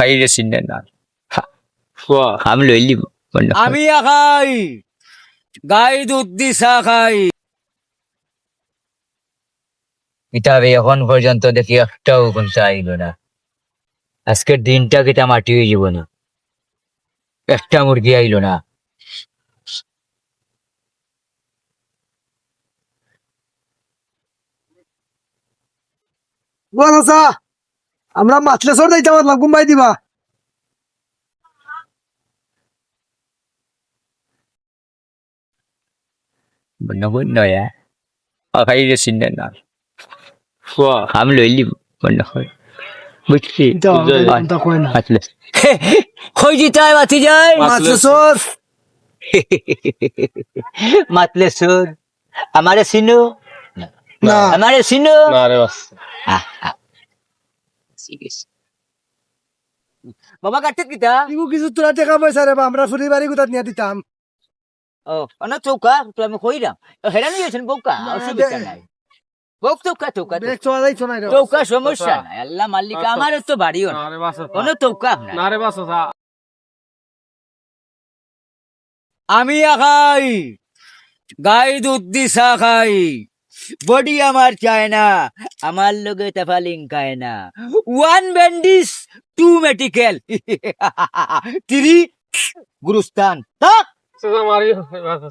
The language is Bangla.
খাইরে চিনে না কোৱা আমি লইলি আমি খাই গাই দুধ দি চা খাই কিতাবে এখন পর্যন্ত দেখি একটাও কোনটা আইল না আজকের দিনটা কিটা মাটি হয়ে যাব না একটা মুরগি আইল না বলসা আমরা মাছলে সর দিতে পারলাম ঘুমাই দিবা বন্য বন্য খাইরে চিনে না কোৱা আমি লইলি বন্য বুঝছি মাতলে কই জিতায় বাতি যায় মাছলে সর মাতলে সুর আমারে চিনো না আমারে চিনো না রে বাস বাবা কাটতে কিতা ইগু কিছু তোরা টাকা পয়সা রে বা আমরা ফুরি বাড়ি কোথায় নিয়ে দিতাম ও অন চৌকা তো আমি কইরাম হেরা নিয়ে গেছেন বউকা অসুবিধা নাই বউক চৌকা চৌকা ব্রেক চলা যাইছো না রে চৌকা সমস্যা নাই আল্লাহ মালিক আমার তো বাড়িও না না রে বাস কোন চৌকা নাই না রে বাস আমি খাই গাই দুধ দি চা খাই বডি আমার চায় না আমার লগে তেফালিং খায় না ওয়ান ব্যান্ডিস টু মেডিকেল থ্রি গুরুস্থান মারি বাস